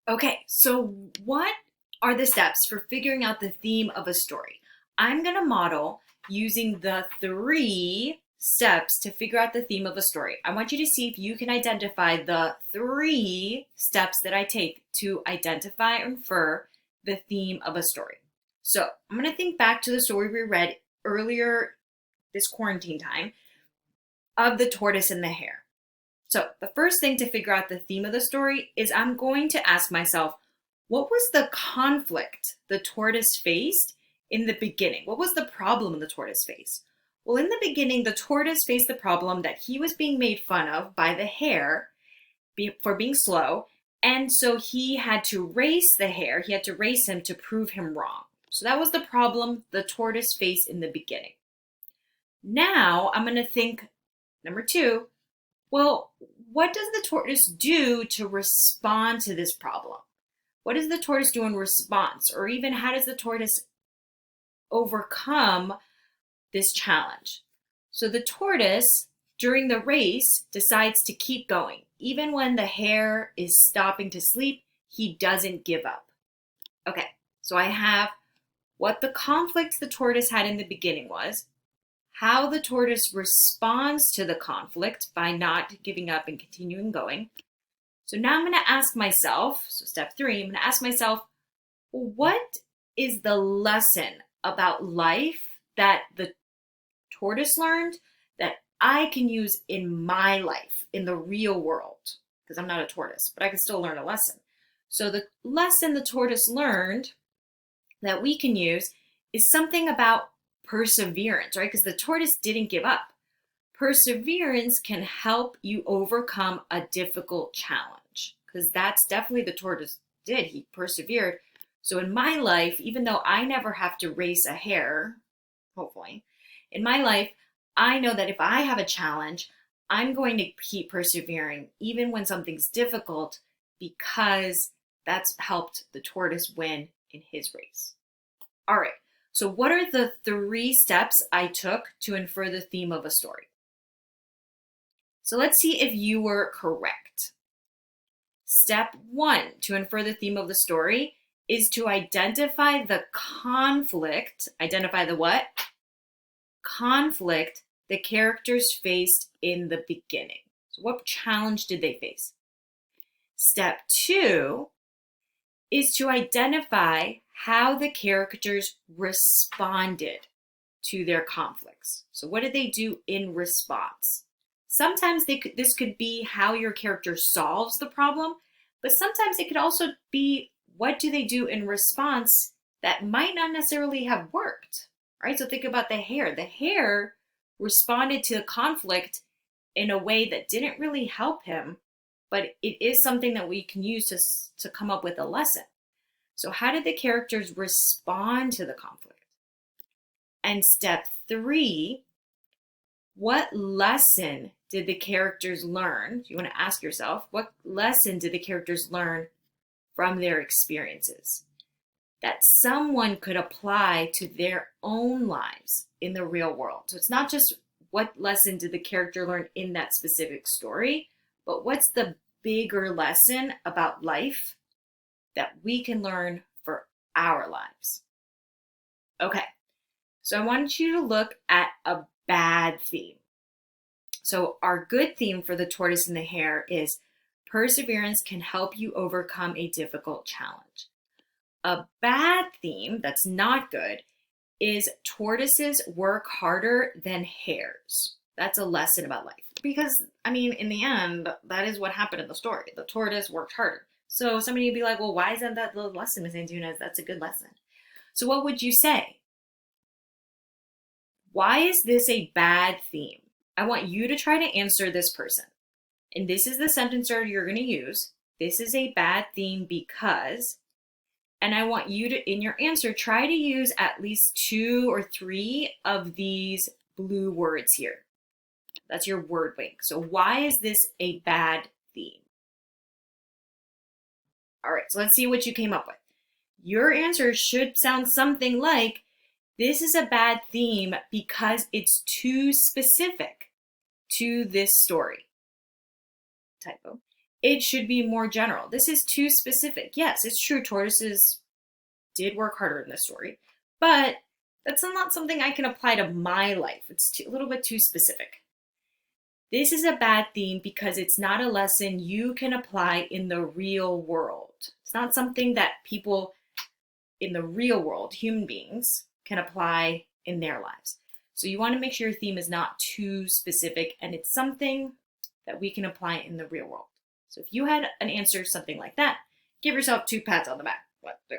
Okay, so what are the steps for figuring out the theme of a story? I'm going to model using the three steps to figure out the theme of a story. I want you to see if you can identify the three steps that I take to identify or infer the theme of a story. So I'm going to think back to the story we read earlier this quarantine time of the tortoise and the hare. So, the first thing to figure out the theme of the story is I'm going to ask myself, what was the conflict the tortoise faced in the beginning? What was the problem the tortoise faced? Well, in the beginning, the tortoise faced the problem that he was being made fun of by the hare for being slow. And so he had to race the hare, he had to race him to prove him wrong. So that was the problem the tortoise faced in the beginning. Now I'm going to think, number two, well, what does the tortoise do to respond to this problem? What does the tortoise do in response? Or even how does the tortoise overcome this challenge? So the tortoise, during the race, decides to keep going. Even when the hare is stopping to sleep, he doesn't give up. Okay, so I have what the conflict the tortoise had in the beginning was, how the tortoise responds to the conflict by not giving up and continuing going. So now I'm going to ask myself, so step three, I'm going to ask myself, well, what is the lesson about life that the tortoise learned that I can use in my life, in the real world? Because I'm not a tortoise, but I can still learn a lesson. So the lesson the tortoise learned that we can use is something about perseverance, right? Because the tortoise didn't give up. Perseverance can help you overcome a difficult challenge, because that's definitely the tortoise did. He persevered. So in my life, even though I never have to race a hare, hopefully, in my life, I know that if I have a challenge, I'm going to keep persevering, even when something's difficult, because that's helped the tortoise win in his race. All right. So, what are the three steps I took to infer the theme of a story? So, let's see if you were correct. Step one to infer the theme of the story is to identify the conflict. Identify the what? Conflict the characters faced in the beginning. So, what challenge did they face? Step two is to identify how the characters responded to their conflicts. So what did they do in response? Sometimes this could be how your character solves the problem, but sometimes it could also be what do they do in response that might not necessarily have worked, right? So think about the hare. The hare responded to the conflict in a way that didn't really help him, but it is something that we can use to come up with a lesson. So how did the characters respond to the conflict? And step three, what lesson did the characters learn? You want to ask yourself, what lesson did the characters learn from their experiences that someone could apply to their own lives in the real world? So it's not just what lesson did the character learn in that specific story, but what's the bigger lesson about life that we can learn for our lives? Okay, so I want you to look at a bad theme. So our good theme for the tortoise and the hare is perseverance can help you overcome a difficult challenge. A bad theme that's not good is tortoises work harder than hares. That's a lesson about life. Because, I mean, in the end, that is what happened in the story. The tortoise worked harder. So somebody would be like, well, why isn't that the lesson, Ms. Antunes? That's a good lesson. So what would you say? Why is this a bad theme? I want you to try to answer this person. And this is the sentence starter you're going to use. This is a bad theme because, and I want you to, in your answer, try to use at least 2 or 3 of these blue words here. That's your word bank. So why is this a bad theme? All right, so let's see what you came up with. Your answer should sound something like, this is a bad theme because it's too specific to this story. Typo. it should be more general. This is too specific. Yes, it's true, tortoises did work harder in this story, but that's not something I can apply to my life. It's a little bit too specific. This is a bad theme because it's not a lesson you can apply in the real world. It's not something that people in the real world, human beings, can apply in their lives. So you want to make sure your theme is not too specific and it's something that we can apply in the real world. So if you had an answer something like that, give yourself 2 pats on the back. 1, 2.